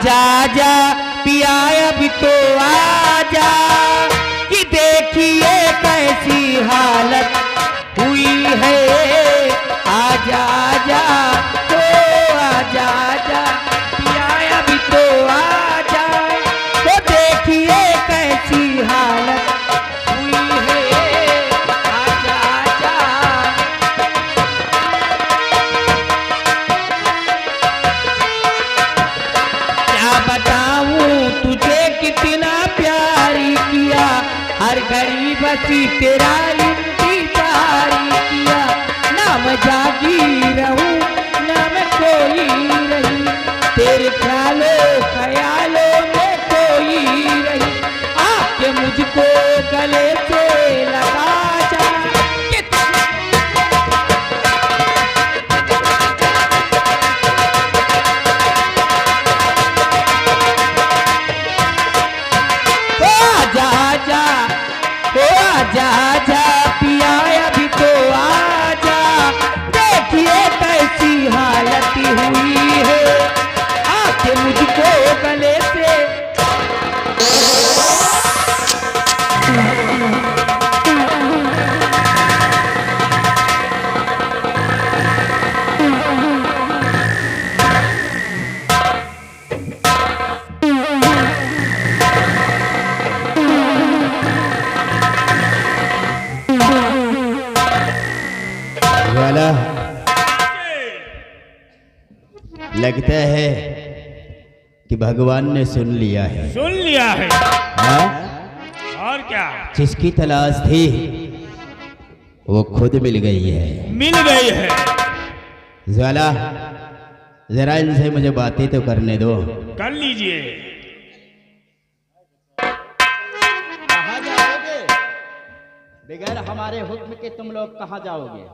आजा आजा पिया अभी तो आजा, कि देखिए कैसी हालत हुई है। आजा आजा तो आजा आजा पिया अभी तो आजा, तो देखिए कैसी हालत हुई है। आजा आजा क्या बताऊं तुझे कितना प्यारी किया, हर घड़ी बसी तेरा इंतजार किया। ना मैं जागी रहूं ना मैं कोई रही, तेरे ख्यालों में कोई रही। आके मुझको गले से लगा जा, आजा आजा पिया अभी तो आजा, देखिए कैसी हालत हुई है। आके मुझको गले से वाला लगता है कि भगवान ने सुन लिया है। सुन लिया है। हाँ? और क्या? जिसकी तलाश थी वो खुद मिल गई है। मिल गई है। ज्वाला जरा इनसे मुझे बातें तो करने दो। कर लीजिए। कहाँ जाओगे? बगैर हमारे हुक्म के तुम लोग कहाँ जाओगे?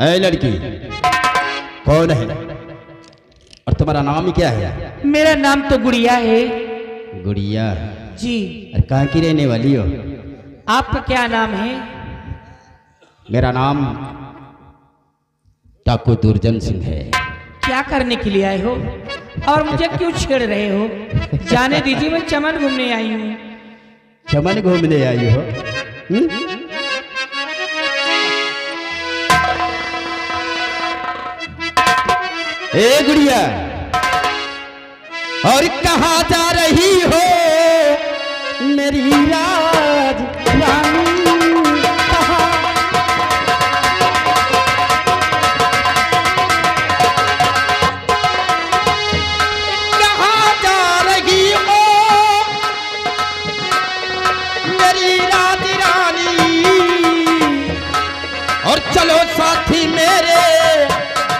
ऐ लड़की कौन है और तुम्हारा नाम क्या है? मेरा नाम तो गुड़िया है। गुड़िया जी। और कहाँ की रहने वाली हो? आपका क्या नाम है? मेरा नाम डाकू दुर्जन सिंह है। क्या करने के लिए आए हो और मुझे क्यों छेड़ रहे हो? जाने दीजिए, मैं चमन घूमने आई हूँ। चमन घूमने आई हो? ए गुड़िया, और कहाँ जा रही हो मेरी राज रानी? कहाँ जा रही हो मेरी राज रानी? और चलो साथी मेरे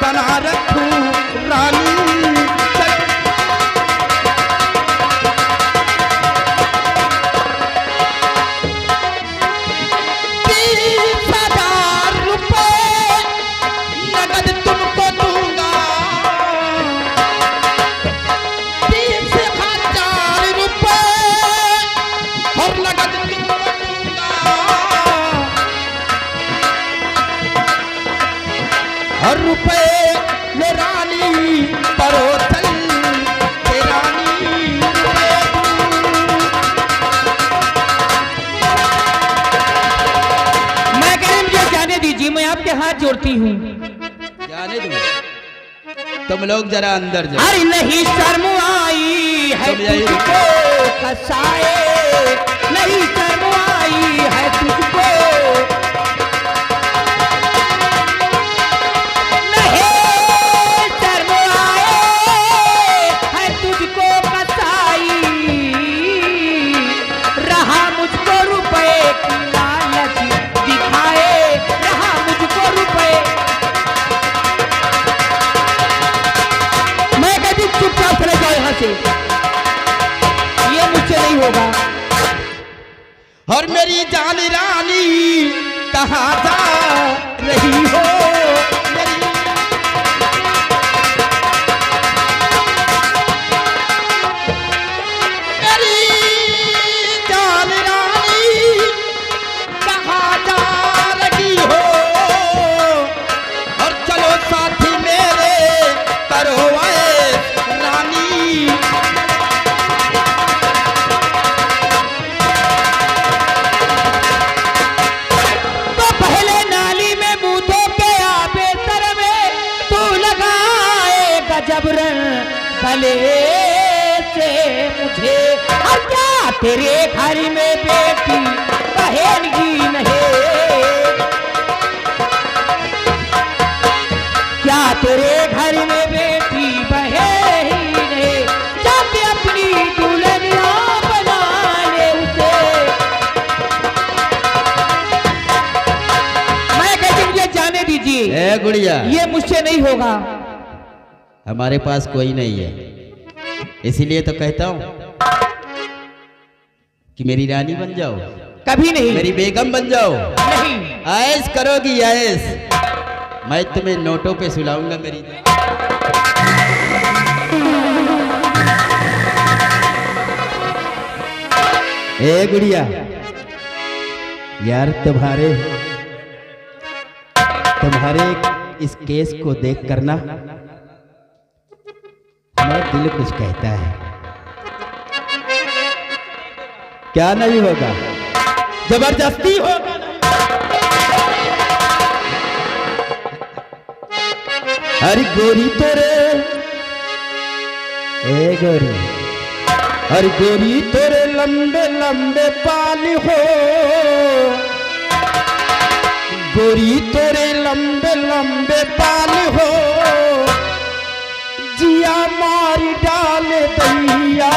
बना रखूं रानी। रुपए ले रानी परो चल के रानी। मैं कह रही मुझे जाने दीजिए, मैं आपके हाथ जोड़ती हूँ। जाने दो, तुम लोग जरा अंदर जाओ। अरे नहीं शर्म आई है तुझको कसाए, नहीं शर्म आई है तुझको। ये मुझसे नहीं होगा। और मेरी जान रानी कहाँ जा रही हो मेरी? मेरी जान रानी कहाँ जा रही हो? और चलो साथी मेरे करो गले से मुझे, और क्या तेरे घर में बेटी बहनगी नहीं, क्या तेरे घर में बेटी बहन ही नहीं, जाके अपनी दुल्हनिया बना ले उसे। मैं कहती मुझे जाने दीजिए, ए गुड़िया, ये मुझसे नहीं होगा। हमारे पास कोई नहीं है, इसीलिए तो कहता हूँ कि मेरी रानी बन जाओ। कभी नहीं। मेरी बेगम बन जाओ। नहीं। ऐश करोगी ऐश, मैं तुम्हें नोटों पे सुलाऊंगा मेरी। ए गुड़िया, यार तुम्हारे इस केस को देख करना मेरा दिल कुछ कहता है। क्या नहीं होगा, जबरदस्ती होगा। हरी गोरी तोरे, ए गोरी, हरी गोरी तोरे लंबे लंबे बाल हो, गोरी तोरे लंबे लंबे बाल हो, जिया मारी डाल दैया,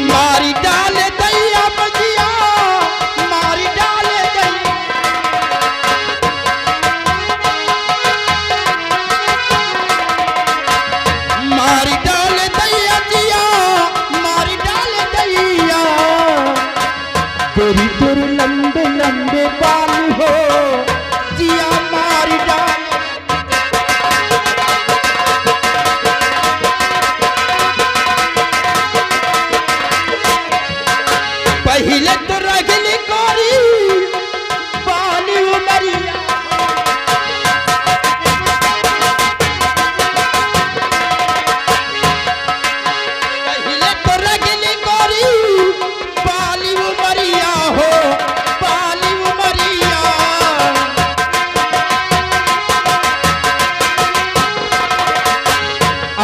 मारी डाल दैया बजिया, मारी डाल दैया, मारी डाल दैया जिया, मारी डाल दैया, गोरी तोरे लंबे लंबे बाल हो, जिया मारी डाल। पहले तो रगली गोरी बाली उमरिया, पहले तो रगली गोरी बाली उमरिया हो, बाली उमरिया,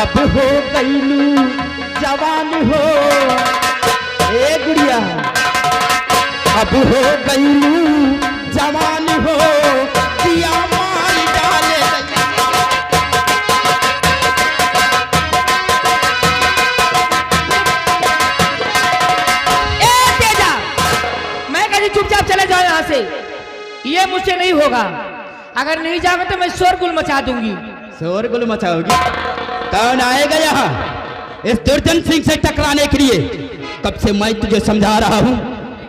अब हो गईलू जवान हो, ए गुड़िया, अब हो गईलू जवान हो, दिया मारी डाले ए तेजा, मैं कहती चुपचाप चले जाओ यहाँ से, ये मुझसे नहीं होगा। अगर नहीं जाओगे तो मैं शोरगुल मचा दूंगी। शोरगुल मचाओगी? कौन आएगा यहाँ इस दुर्जन सिंह से टकराने के लिए? कब से मैं तुझे समझा रहा हूँ,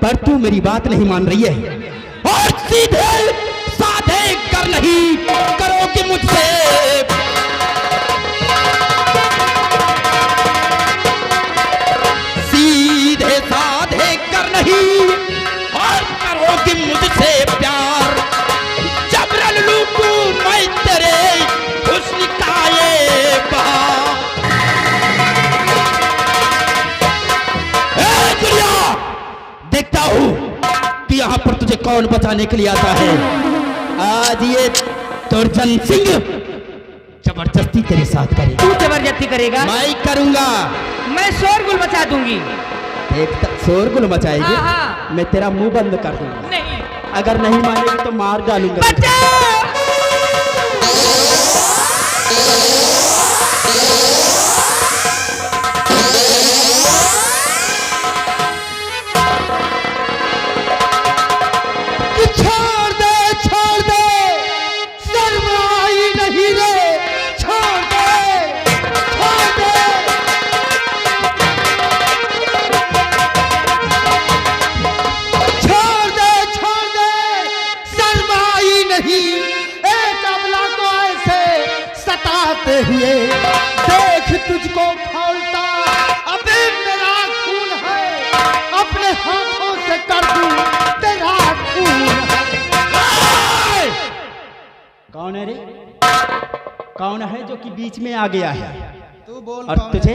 पर तू मेरी बात नहीं मान रही है, और सीधे साधे कर नहीं करोगी मुझसे। सीधे साधे कर नहीं और करोगी मुझसे प्यार, जबरन लूटूं मैं तेरे हुस्न का ये बहार। देखता हूँ कि यहाँ पर तुझे कौन बचाने के लिए आता है। आज ये दुर्जन सिंह जबरदस्ती तेरे साथ करेगा। तू जबरदस्ती करेगा? मैं करूंगा। मैं शोरगुल मचा दूंगी। देखता, शोरगुल मचाएगी? हाँ, हाँ। मैं तेरा मुंह बंद कर दूंगा। नहीं। अगर नहीं मानेगी तो मार डालूंगा। छोड़ दे, छोड़ दे, शर्माई नहीं रे, छोड़ दे, छोड़ दे। छोड़ दे, छोड़ दे, शर्माई नहीं। एक अबला को ऐसे सताते हुए देख तुझको खौलता, अबे मेरा खून है, अपने हाथों से कर दूं तेरा खून है। कौन है रे? कौन है जो कि बीच में आ गया है? तू बोल। और तुझे?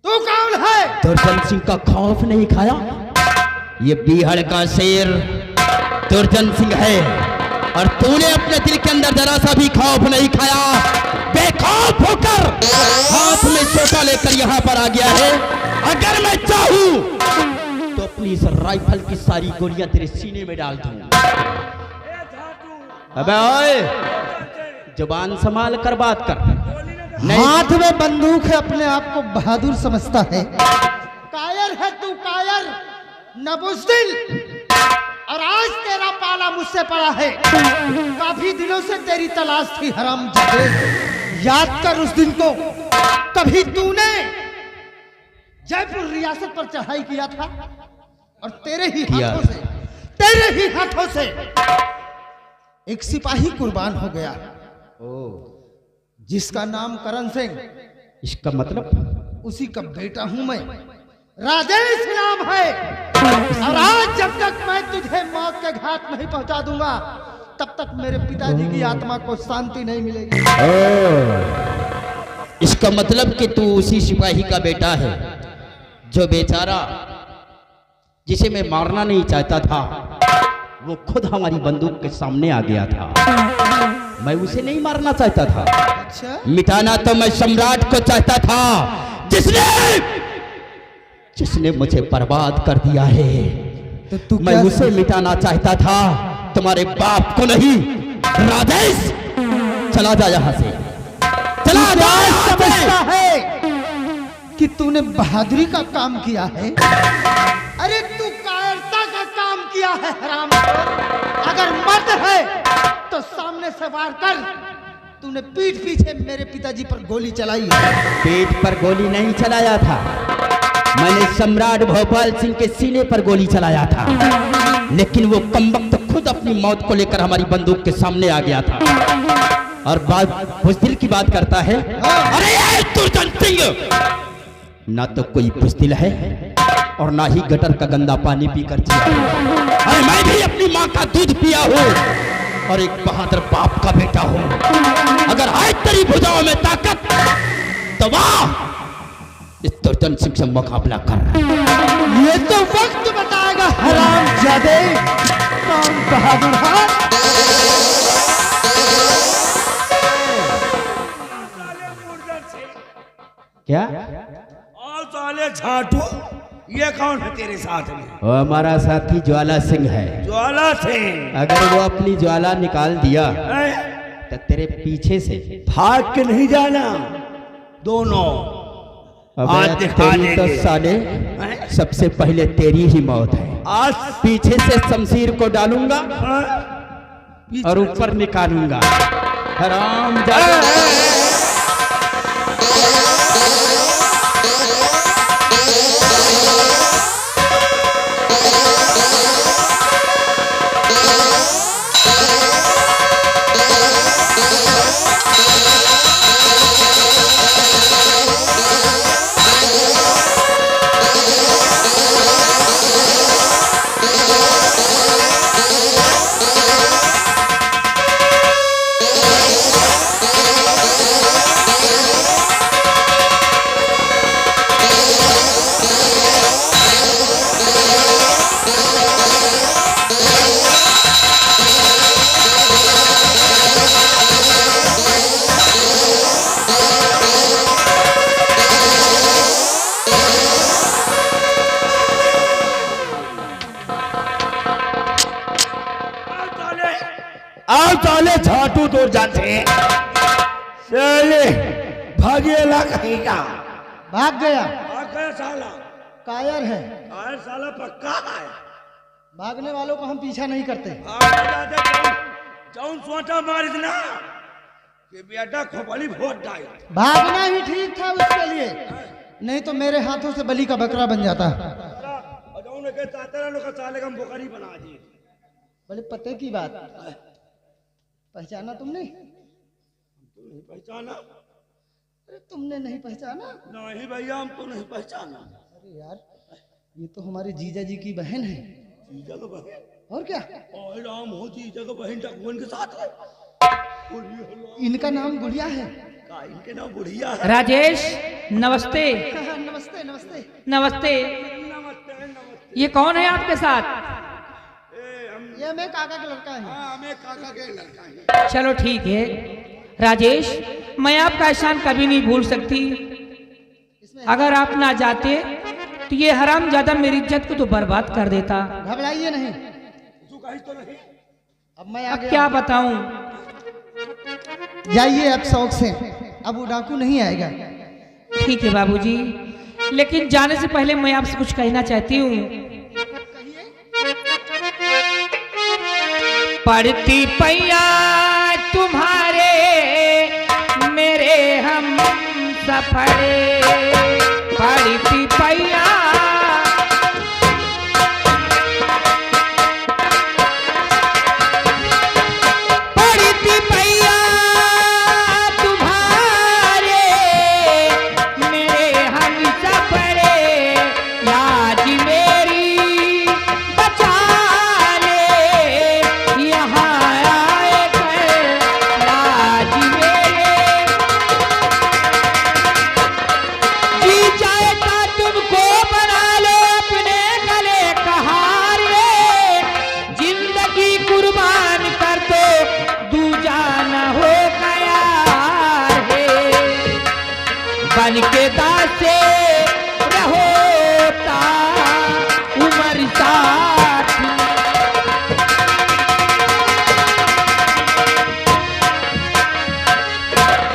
तू कौन है? दुर्जन सिंह का खौफ नहीं खाया? ये बीहड़ का शेर दुर्जन सिंह है और तूने अपने दिल के अंदर जरा सा भी खौफ नहीं खाया। बेखौफ होकर हाथ में सोटा लेकर यहाँ पर आ गया है। अगर मैं चाहूं तो अपनी इस राइफल की सारी गोलियां तेरे सीने में डाल दूं। अबे ओए, जुबान संभाल कर बात कर। हाथ में बंदूक है, अपने आप को बहादुर समझता है। कायर है तू, कायर, नबुज़दिल। और आज तेरा पाला मुझसे पड़ा है। काफी दिनों से तेरी तलाश थी हरामजादे। याद कर उस दिन को, कभी तूने जयपुर रियासत पर चढ़ाई किया था और तेरे ही हाथों से एक सिपाही कुर्बान हो गया, जिसका नाम करण सिंह। इसका मतलब उसी का बेटा हूं मैं, राजेश नाम है। और आज जब तक मैं तुझे मौत के घाट नहीं पहुंचा दूंगा, तब तक मेरे पिताजी की आत्मा को शांति नहीं मिलेगी। इसका मतलब कि तू उसी सिपाही का बेटा है जो बेचारा, जिसे मैं मारना नहीं चाहता था, वो खुद हमारी बंदूक के सामने आ गया था। मैं उसे नहीं मारना चाहता था। अच्छा, मिटाना तो मैं सम्राट को चाहता था, जिसने मुझे बर्बाद कर दिया है। तो तू मैं उसे मिटाना चाहता था, तुम्हारे बाप को नहीं। राजेश, चला जा यहां से, चला जा। समझता है कि तूने बहादुरी का काम किया है? अरे तू कायरता का काम किया है हराम। अगर मर्द है तो सामने से वार कर। तूने पीठ पीछे मेरे पिताजी पर गोली चलाई है। पेट पर गोली नहीं चलाया था, मैंने सम्राट भोपाल सिंह के सीने पर गोली चलाया था। लेकिन वो कमबख्त खुद अपनी मौत को लेकर हमारी बंदूक के सामने आ गया था और बात बुज़दिल की बात करता है। अरे ये दुर्जन सिंह, ना तो कोई बुज़दिल है और ना ही गटर का गंदा पानी पीकर जिया। अरे मैं भी अपनी माँ का दूध पिया हूँ और एक बहादुर बाप का बेटा हूँ। अगर है तेरी भुजाओं में ताकत तो वाह, इस दुर्जन सिंह से मुकाबला कर। ये तो वक्त बताएगा हरामजादे, कौन बहादुर है। क्या? और साले झाटू, ये कौन है तेरे साथ में? वो हमारा साथी ज्वाला सिंह है। ज्वाला सिंह? अगर वो अपनी ज्वाला निकाल दिया तो तेरे पीछे से भाग के नहीं जाना दोनों। आज अबे दिखा तेरी तो देंगे। साले सबसे पहले तेरी ही मौत है। आज पीछे से शमशीर को डालूंगा पीछे और ऊपर निकालूंगा। हरामजादा। आओ साले झाटू दूर जाते साले भागेला कहीं का। भाग गया, भाग गया साला। कायर है। कायर साला पक्का है। भागने वालों को हम पीछा नहीं करते। जौन सोचा मार इतना कि बेटा खोपड़ी फोड़ डाल। भागना ही ठीक था उसके लिए, नहीं तो मेरे हाथों से बलि का बकरा बन जाता। जौन के तातेरा लोग का साले का बोकरी बना दी। बोले पते की बात, पहचाना तुमने? नहीं पहचाना? अरे तुमने नहीं पहचाना? नहीं भैया, हम तो नहीं पहचाना। अरे यार, ये तो हमारे जीजा जी की बहन है। जीजा का बहन? और क्या? ओए राम हो, जीजा का बहन टकवन के साथ है। इनका नाम गुड़िया है। का इनके नाम बुढ़िया है? राजेश नमस्ते। नमस्ते नमस्ते। नमस्ते। नमस्ते नमस्ते। ये कौन है आपके साथ? ये मैं काका का लड़का है। हाँ, हमें काका के लड़का है। चलो ठीक है राजेश, मैं आपका एहसान कभी नहीं भूल सकती। अगर आप ना जाते तो ये हरामजादा मेरी इज्जत को तो बर्बाद कर देता। घबराइए नहीं, तू कहीं तो नहीं। अब मैं आ अब गया। क्या बताऊं? जाइए अब शौक से, अब वो डाकू नहीं आएगा। ठीक है बाबूजी, लेकिन जाने से पहले मैं आपसे कुछ कहना चाहती हूँ। पढ़ती पैया तुम्हारे मेरे हम सफरे, पढ़ती पैया पढ़ती पैया तुम्हारे मेरे हम सफरे, लाज मेरी बचा ले यहाँ आए कर, लाज मेरे जी चाहता तुमको बना लो अपने गले का हार रे, जिंदगी कुर्बान कर दो दूजा न हो गया है, बन के दासे रहोता उमर साथ।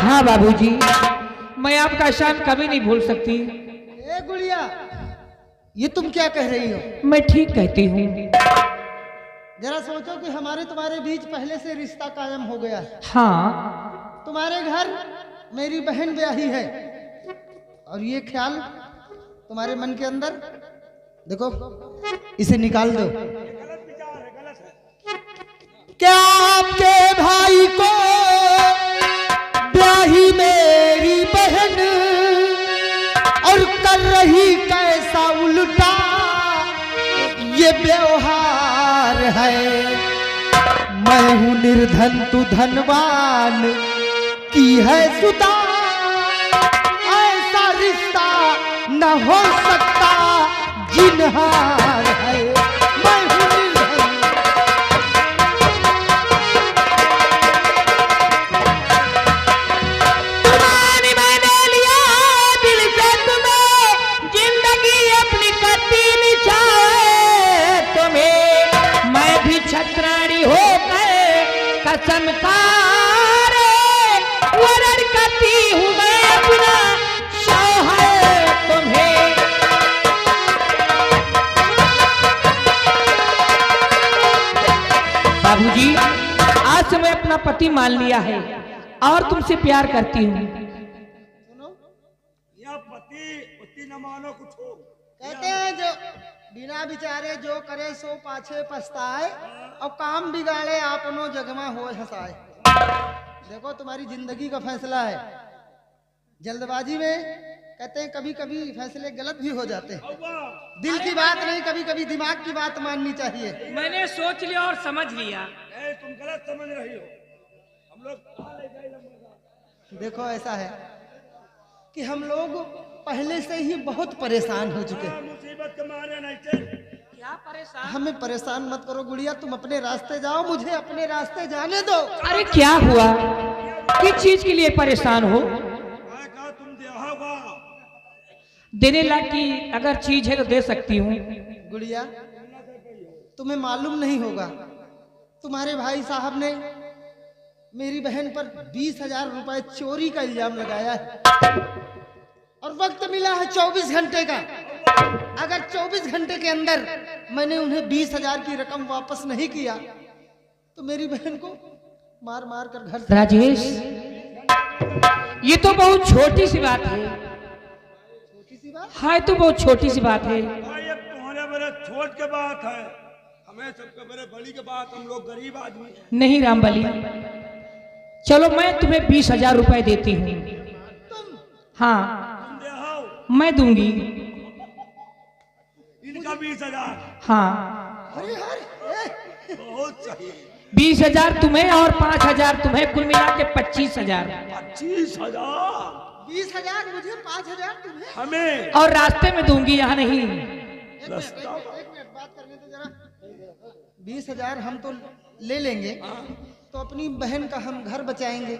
हाँ बाबूजी, मैं आपका शान कभी नहीं भूल सकती। ए गुड़िया, ये तुम क्या कह रही हो? मैं ठीक कहती हूँ। जरा सोचो कि हमारे तुम्हारे बीच पहले से रिश्ता कायम हो गया है। हाँ, तुम्हारे घर मेरी बहन ब्याही है, और ये ख्याल तुम्हारे मन के अंदर, देखो इसे निकाल दो। क्या आपके भाई को ब्याही मेरी बहन, और कर रही कैसा उल्टा ये व्यवहार है। मैं हूँ निर्धन तू धनवान की है सुता, ऐसा रिश्ता न हो सकता जिन्हार है। मैं हूँ निर्धन। तुम्हारी मैंने लिया दिल से तुम्हें, जिंदगी अपनी कटी चाहे तुम्हें, मैं भी छत्राणी होकर कसम कार वरण करती हूँ मैं अपना शौहर तुम्हें। बाबूजी, आज से मैं अपना पति मान लिया है और तुमसे प्यार करती हूँ। या पति न मानो कुछ हो। कहते हैं जो बिना विचारे जो करे सो पाछे पछताए, और काम बिगाड़े आपनो जगमा हो हंसाए। देखो तुम्हारी जिंदगी का फैसला है, जल्दबाजी में कहते हैं कभी कभी फैसले गलत भी हो जाते हैं। दिल की बात नहीं, कभी कभी दिमाग की बात माननी चाहिए। मैंने सोच लिया और समझ लिया। तुम गलत समझ रही हो। हम लोग देखो ऐसा है कि हम लोग पहले से ही बहुत परेशान हो चुके हैं। मुसीबत के मारे नहीं थे। क्या परेशान? हमें परेशान मत करो गुड़िया, तुम अपने रास्ते जाओ, मुझे अपने रास्ते जाने दो। अरे क्या हुआ? किस चीज के लिए परेशान हो? कहा तुम देहोगा। देने लायक की अगर चीज है तो दे सकती हूँ। गुड़िया, तुम्हें मालूम नहीं होगा, तुम्हारे भाई साहब ने मेरी बहन पर 20,000 रुपए चोरी का इल्जाम लगाया है, और वक्त मिला है 24 घंटे का। अगर 24 घंटे के अंदर मैंने उन्हें 20,000 की रकम वापस नहीं किया तो मेरी बहन को मार मार कर घर से। राजेश, ये तो बहुत छोटी सी बात है। छोटी सी बात? हाँ, ये तो बहुत छोटी सी बात है। ये तुम्हारे बड़े छोट के बात है, हमें सबके बड़े बड़ी के बात। हम लोग गरीब आदमी हैं। नहीं रामबली, चलो मैं तुम्हें 20,000 रुपए देती हूँ। हाँ, तुम देहो। मैं दूंगी। इनका 20,000। हाँ, अरे यार, बहुत चाहिए। 20,000 तुम्हें और 5,000 तुम्हें, कुल मिला के 25,000। 25,000 20,000 मुझे, 5,000 तुम्हें। हमें। और रास्ते में दूंगी, यहाँ नहीं। रास्ता एक मिनट बात करने तो जरा। 20,000 हम तो ले लेंगे, तो अपनी बहन का हम घर बचाएंगे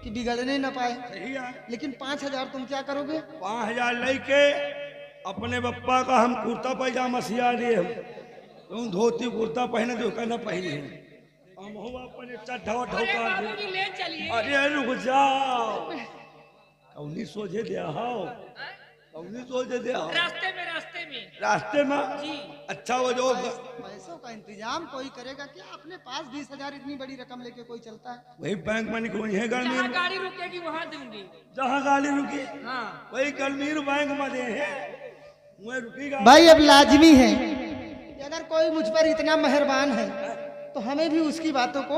कि बिगड़ने न पाए। सही है। लेकिन 5,000 तुम क्या करोगे? 5,000 लेके अपने बप्पा का हम कुर्ता पैजामा सिया दिए हम, तुम धोती कुर्ता पहने दो कहना पहले हम हो अपने चढ़ा ढोका दे। ले चलिए। अरे रुक जाओ, कौनी सोचे दे आओ, कौनी सोचे दे आओ। रास्ते में जी। अच्छा वो जो पैसों का इंतजाम कोई करेगा क्या? अपने पास 20,000 इतनी बड़ी रकम लेके कोई चलता है? वही बैंक में निकलोगी है गर्मी जहाँ गाड़ी रुकेगी वहाँ दूंगी। जहाँ गाड़ी रुकी हाँ। वही गर्मी बैंक में दे है वही रुकी गाड़ी। भाई अब लाजमी है कि अगर कोई मुझ पर इतना मेहरबान है तो हमें भी उसकी बातों को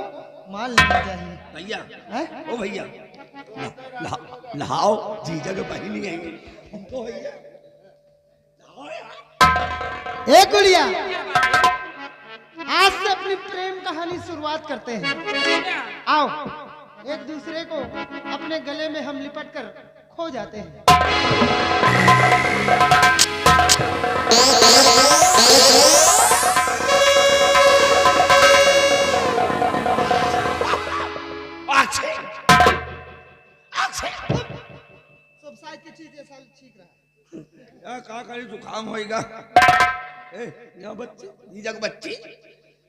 मान लेना चाहिए। भैया हैं? ओ भैया नहाओ जी जगह पहली नहीं आएंगे हमको भैया नहाओ यार। ए गुड़िया, आज से अपनी प्रेम कहानी शुरुआत करते हैं। आओ एक दूसरे को अपने गले में हम लिपट कर खो जाते हैं। सब साइड की चीज ऐसा ठीक रहा। या का करी जुकाम होएगा। ए यहाँ बच्ची जी जग बच्ची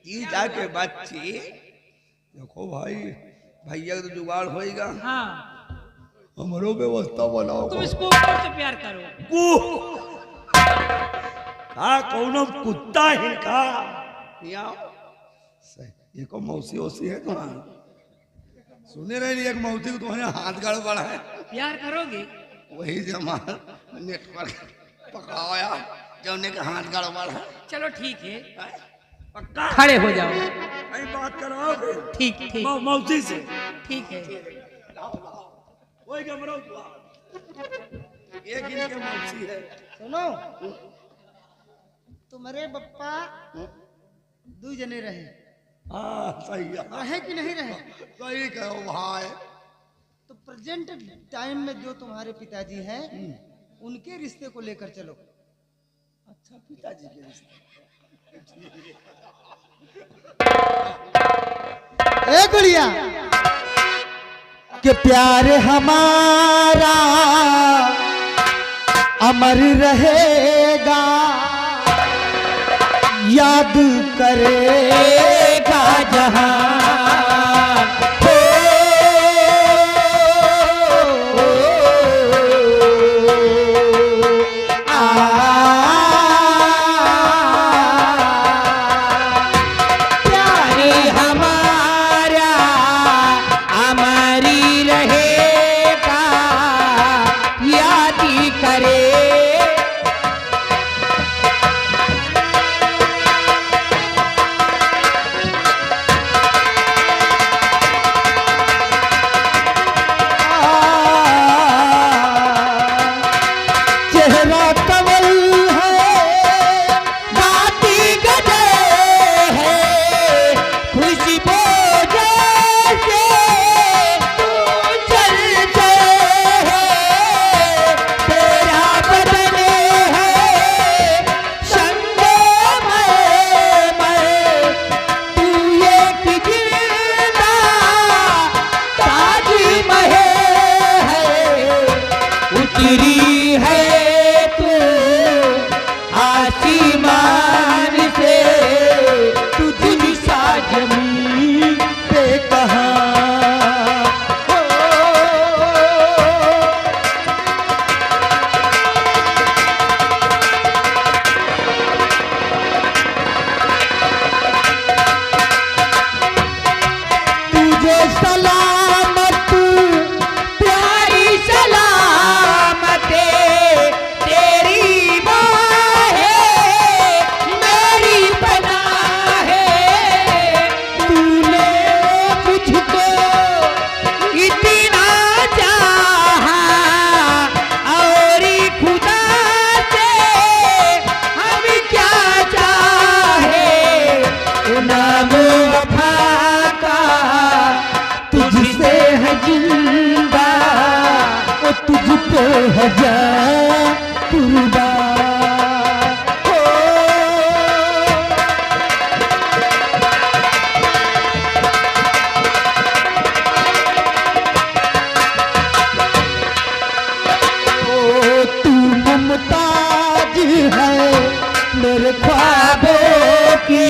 जी जाके बच्ची देखो भाई भैया तो जुगाड़ होएगा। हाँ। हमरो व्यवस्था बनाओ। तुम इसको ऊपर से प्यार करो। हाँ कौनो कुत्ता है का ये को मौसी ओसी है तुम्हारा सुने रही एक मौसी को तुम्हारे हाथ गड़ पड़ा है। प्यार करोगे? वही जमा नेटवर्क पकड़ाओ यार जौने के हाथ गड़ पड़ा है। चलो ठीक है, पक्का खड़े हो जाओ। नहीं बात कराओ ठीक ठीक मौसी से। ठीक है। वही कमरो एक इनके मौसी है। सुनो, तुम्हारे बप्पा 2 जने रहे। हाँ सही है। रहे कि नहीं रहे? सही कहो भाई। तो प्रेजेंट टाइम में जो तुम्हारे पिताजी हैं उनके रिश्ते को लेकर चलो। अच्छा पिताजी के रिश्ते। ए गुड़िया, कि प्यार हमारा अमर रहेगा, याद करेगा जहां। हजार कुर्बान हो। तेरे ख्वाबों की,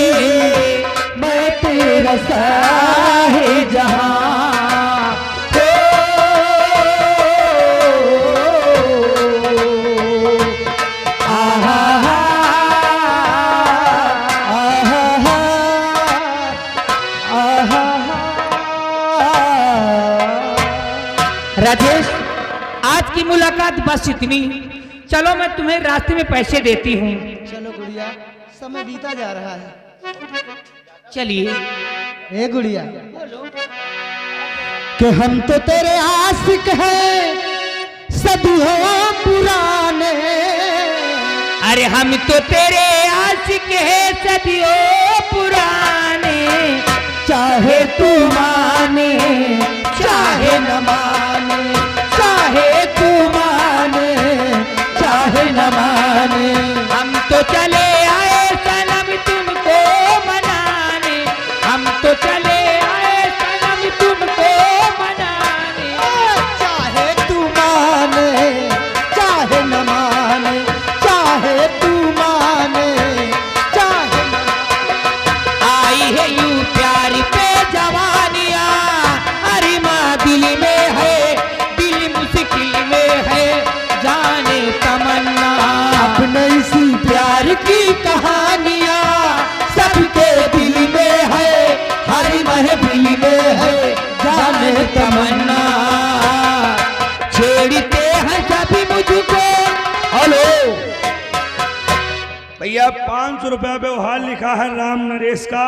मैं तेरा साहे जहां। राजेश, आज की मुलाकात बस इतनी। चलो मैं तुम्हें रास्ते में पैसे देती हूँ। चलो गुड़िया, समय बीता जा रहा है। चलिए। ए गुड़िया, कि हम तो तेरे आशिक हैं सदियों पुराने। अरे हम तो तेरे आशिक हैं सदियों पुराने। चाहे तू माने चाहे न माने, चाहे तू माने चाहे न माने, हम तो चले आए सनम तुमको मनाने। हम तो चले आए सनम तुमको मनाने। चाहे तू माने चाहे न माने, चाहे तू माने चाहे न माने। आई है यूं प्यार पे जवानियां, अरे माँ दिल में है, दिल मुश्किल में है, जाने तमन्ना। अपने इसी प्यार की कहानियां सबके दिल में है, हर महफिल में है, जाने तमन्ना। छेड़ते हैं सभी मुझको। हेलो भैया 500 रुपया व्यवहार लिखा है राम नरेश का,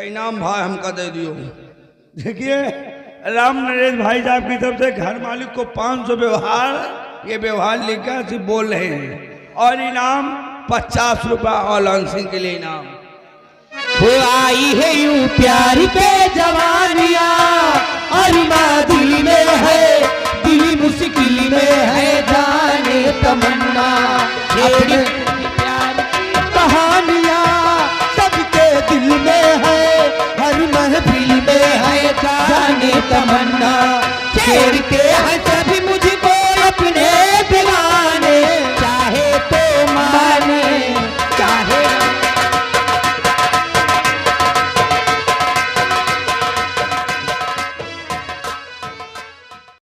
इनाम भाई हमका दे दियो। देखिए राम नरेश भाई साहब की तरफ से घर मालिक को 500 व्यवहार, ये व्यवहार लिखकर सिर्फ बोल रहे हैं, और इनाम 50 रुपया औलान सिंह के लिए इनाम। वो आई है यूं प्यार पे जवानियां, अरे माँ दिल में है, दिल मुश्किल में है, जाने तमन्ना। अपने प्यार कहानियां सबके दिल में है, हर महफिल में है, जाने तमन्ना। छेड़ते हैं सभी